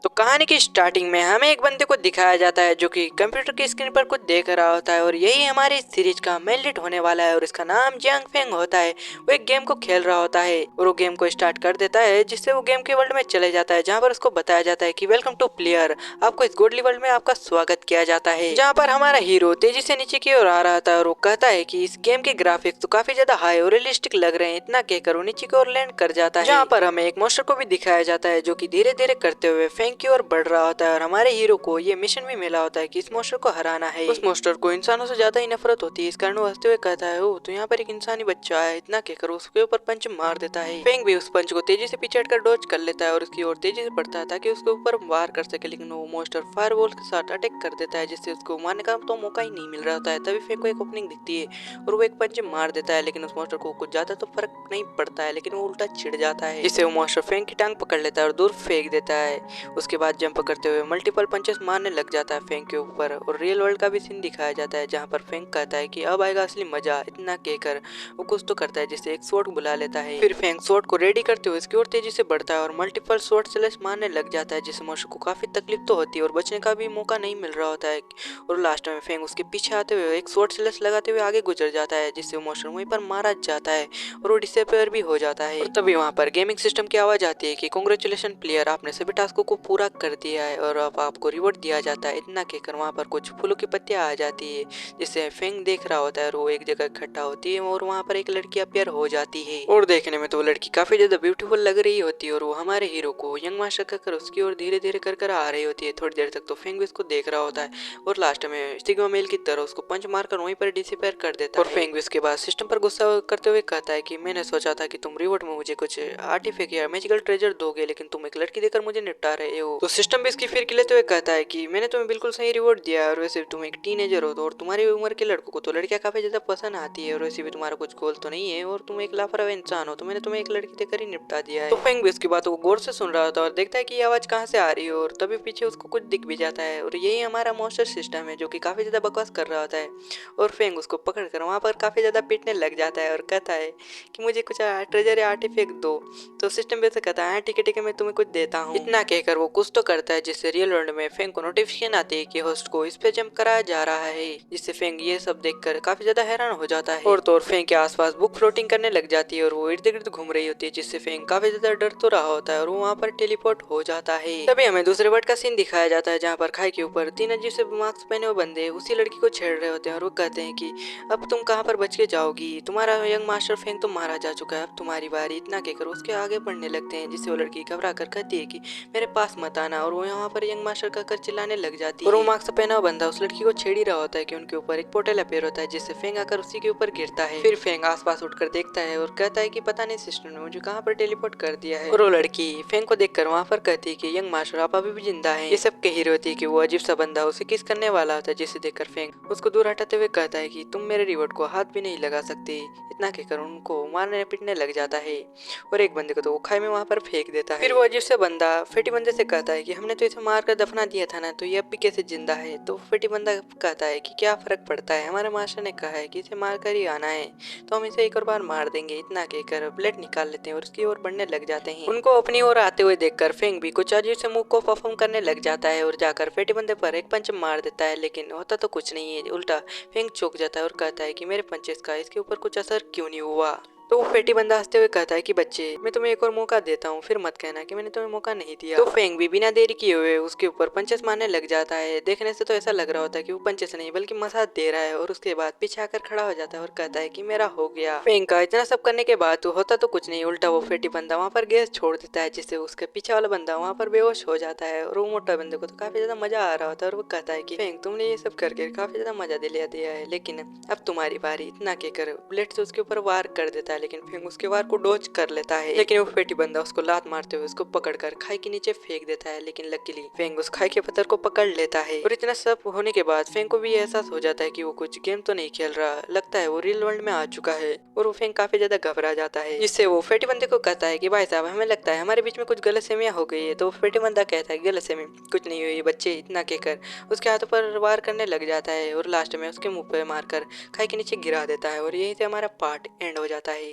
तो कहानी की स्टार्टिंग में हमें एक बंदे को दिखाया जाता है जो कि कंप्यूटर की स्क्रीन पर कुछ देख रहा होता है और यही हमारी सीरीज का मेन लीड होने वाला है और इसका नाम जियांग फेंग होता है। वो एक गेम को खेल रहा होता है और वो गेम को स्टार्ट कर देता है जिससे वो गेम के वर्ल्ड में चले जाता है जहाँ पर उसको बताया जाता है कि वेलकम टू प्लेयर, आपको इस गोडली वर्ल्ड में आपका स्वागत किया जाता है। जहाँ पर हमारा हीरो तेजी से नीचे की ओर आ रहा था और वो कहता है कि इस गेम के ग्राफिक्स तो काफी ज्यादा हाई और रियलिस्टिक लग रहे हैं। इतना कहकर वो नीचे की ओर लैंड कर जाता है जहाँ पर हमें एक मॉन्स्टर को भी दिखाया जाता है जो कि धीरे धीरे करते हुए फेंग की ओर बढ़ रहा होता है और हमारे हीरो को ये मिशन भी मिला होता है कि इस मॉन्स्टर को हराना है। उस मॉन्स्टर को इंसानों से ज्यादा ही नफरत होती है, इस कारण वो हंसते हुए कहता है, ओ तो यहाँ पर एक इंसानी बच्चा है। इतना कहकर उसके ऊपर पंच मार देता है। फेंग भी उस पंच को तेजी से पीछे हटकर डॉज कर लेता है और उसकी ओर तेजी से बढ़ता है ताकि उसके ऊपर वार कर सके, लेकिन वो मॉन्स्टर फायरवॉल के साथ अटैक कर देता है जिससे उसको मारने का तो मौका ही नहीं मिल रहा होता है। तभी फेंग को एक ओपनिंग दिखती है और वो एक पंच मार देता है, लेकिन उस मॉन्स्टर को कुछ ज्यादा तो फर्क नहीं पड़ता है, लेकिन वो उल्टा चिढ़ जाता है जिससे वो मॉन्स्टर फेंग की टांग पकड़ लेता है और दूर फेंक देता है। उसके बाद जंप करते हुए मल्टीपल पंचेस मारने लग जाता है फेंग के ऊपर और रियल वर्ल्ड का भी सीन दिखाया जाता है जहाँ पर फेंग कहता है कि अब आएगा असली मजा। इतना कहकर वो कुछ तो करता है जिससे एक शॉट बुला लेता है। फिर फेंग शॉट को रेडी करते हुए इसकी ओर तेजी से बढ़ता है और मल्टीपल शॉट स्लैश मारने लग जाता है जिससे मॉन्स्टर को काफी तकलीफ तो होती है और बचने का भी मौका नहीं मिल रहा होता है। और लास्ट में फेंग उसके पीछे आते हुए एक शॉट स्लैश लगाते हुए आगे गुजर जाता है जिससे मॉन्स्टर वहीं पर मारा जाता है और वो डिसअपीयर भी हो जाता है। और तभी वहाँ पर गेमिंग सिस्टम की आवाज आती है कि कांग्रेचुलेशन प्लेयर, आपने सभी टास्कों को पूरा कर दिया है और अब आपको रिवॉर्ड दिया जाता है। इतना कहकर वहाँ पर कुछ फूलों की पत्तियां आ जाती है जिससे फेंग देख रहा होता है और वो एक जगह इकट्ठा होती है और वहाँ पर एक लड़की अपीयर हो जाती है और देखने में तो वो लड़की काफी ज्यादा ब्यूटीफुल लग रही होती है और वो हमारे हीरो को यंग मास्टर कहकर उसकी ओर धीरे धीरे कर आ रही होती है। थोड़ी देर तक तो फेंग भी उसको देख रहा होता है और लास्ट में सिग्मा मेल की तरह उसको पंच मारकर वहीं पर डिसअपीयर कर देता है। और फेंग भी उसके बाद सिस्टम पर गुस्सा करते हुए कहता है कि मैंने सोचा था कि तुम रिवॉर्ड में मुझे कुछ आर्टिफैक्ट या मैजिकल ट्रेजर दोगे, लेकिन तुम एक लड़की देकर मुझे निपटा रहे हो। तो सिस्टम भी इसकी फिर लेते हुए कहता है कि मैंने तुम्हें बिल्कुल सही रिवॉर्ड दिया है और वैसे भी तुम एक टीनेजर हो तो और तुम्हारी उम्र के लड़कों को तो लड़कियां काफी ज्यादा पसंद आती है और वैसे भी तुम्हारा कुछ गोल तो नहीं है और तुम एक लापरवाह इंसान हो, तो मैंने तुम्हें एक लड़की देकर ही निपटा दिया है। तो फेंग भी उसकी बातों को गौर से सुन रहा था और देखता है कि ये आवाज कहाँ से आ रही है और तभी पीछे उसको कुछ दिख भी जाता है और यही हमारा मॉन्स्टर सिस्टम है जो कि काफी ज्यादा बकवास कर रहा होता है। और फेंग उसको पकड़कर वहां पर काफी ज्यादा पीटने लग जाता है और कहता है कि मुझे कुछ ट्रेजर या आर्टिफैक्ट दो। तो सिस्टम भी ऐसे कहता है, ठीक है मैं तुम्हें कुछ देता हूँ। इतना कहकर वो कुछ तो करता है जिससे रियल वर्ल्ड में फेंग को नोटिफिकेशन आती है कि होस्ट को इस पे जंप कराया जा रहा है, जिससे फेंग ये सब देखकर काफी ज्यादा हैरान हो जाता है। और तो और फेंग के आसपास बुक फ्लोटिंग करने लग जाती है और वो इर्द गिर्द घूम रही होती है जिससे फेंग काफी ज्यादा डर तो रहा होता है और वो वहाँ पर टेलीपोर्ट हो जाता है। तभी हमें दूसरे वर्ड का सीन दिखाया जाता है जहाँ पर खाई के ऊपर तीन अजीब से मास्क पहने हुए बंदे उसी लड़की को छेड़ रहे होते हैं और वो कहते हैं कि अब तुम कहाँ पर बच के जाओगी, तुम्हारा यंग मास्टर फेंग तो मारा जा चुका है, अब तुम्हारी बारी। इतना कहकर उसके आगे बढ़ने लगते हैं जिससे वो लड़की घबरा कर कहती है कि मेरे पास मत आना और वो यहाँ पर यंग मास्टर कहकर चिल्लाने लग जाती है। और वो मास्क पहना हुआ बंदा उस लड़की को छेड़ ही रहा होता है कि उनके ऊपर एक पोर्टल अपीयर होता है जिससे फेंग आकर उसी के ऊपर गिरता है। फिर फेंग आसपास उठकर देखता है और कहता है कि पता नहीं सिस्टम ने मुझे कहाँ पर टेलीपोर्ट कर दिया है। और वो लड़की फेंग को देखकर वहाँ पर कहती है कि यंग मास्टर आप अभी भी जिंदा है। ये सब कह रही होती है कि वो अजीब सा बंदा उसे किस करने वाला होता है जिसे देखकर फेंग उसको दूर हटाते हुए कहता है कि तुम मेरे रिवॉर्ड को हाथ भी नहीं लगा सकते। इतना कहकर उनको मारने पीटने लग जाता है और एक बंदे को तो वो खाई में वहाँ पर फेंक देता है। फिर वो अजीब से बंदा फेटी बंदे से कहता है कि हमने तो इसे मार कर दफना दिया था ना, तो ये अब भी कैसे जिंदा है। तो फेटी बंदा कहता है कि क्या फर्क पड़ता है, हमारे मास्टर ने कहा है कि इसे मार कर ही आना है, तो हम इसे एक और बार मार देंगे। इतना कहकर ब्लेड निकाल लेते हैं और उसकी ओर बढ़ने लग जाते हैं। उनको अपनी ओर आते हुए देखकर फेंग भी कुछ अजीब से मूव को परफॉर्म करने लग जाता है और जाकर फेटी बंदे पर एक पंच मार देता है, लेकिन होता तो कुछ नहीं है, उल्टा फेंग चौंक जाता है और कहता है कि मेरे पंचेस का इसके ऊपर कुछ असर क्यों नहीं हुआ। तो वो फेटी बंदा हंसते हुए कहता है कि बच्चे मैं तुम्हें एक और मौका देता हूँ, फिर मत कहना कि मैंने तुम्हें मौका नहीं दिया। तो फेंग भी बिना देरी किए हुए उसके ऊपर पंचेस मारने लग जाता है। देखने से तो ऐसा लग रहा होता है कि वो पंचेस नहीं बल्कि मसाज दे रहा है और उसके बाद पीछे आकर खड़ा हो जाता है और कहता है कि मेरा हो गया। फेंग का इतना सब करने के बाद तो होता तो कुछ नहीं, उल्टा वो फेटी बंदा वहाँ पर गैस छोड़ देता है जिससे उसके पीछे वाला बंदा वहाँ पर बेहोश हो जाता है और वो मोटा बंदे को तो काफी ज्यादा मजा आ रहा होता है और वो कहता है कि फेंग तुमने ये सब करके काफी ज्यादा मजा दिला दिया है, लेकिन अब तुम्हारी बारी। इतना कहकर ब्लेड से उसके ऊपर वार कर देता है, लेकिन फेंग उसके वार को डॉज कर लेता है, लेकिन वो फेटी बंदा उसको लात मारते हुए उसको पकड़कर खाई के नीचे फेंक देता है। लेकिन लकीली फेंग उस खाई के पत्थर को पकड़ लेता है और इतना सब होने के बाद फेंग को भी एहसास हो जाता है कि वो कुछ गेम तो नहीं खेल रहा, लगता है वो रियल वर्ल्ड में आ चुका है और वो फेंग काफी ज्यादा घबरा जाता है, जिससे वो फेटी बंदे को कहता है कि भाई साहब हमें लगता है हमारे बीच में कुछ गलतफहमियां हो गई है। तो फेटी बंदा कहता है गलतफहमी कुछ नहीं हुई बच्चे। इतना कहकर उसके हाथों पर वार करने लग जाता है और लास्ट में उसके मुंह पे मारकर खाई के नीचे गिरा देता है और यहीं से हमारा पार्ट एंड हो जाता है।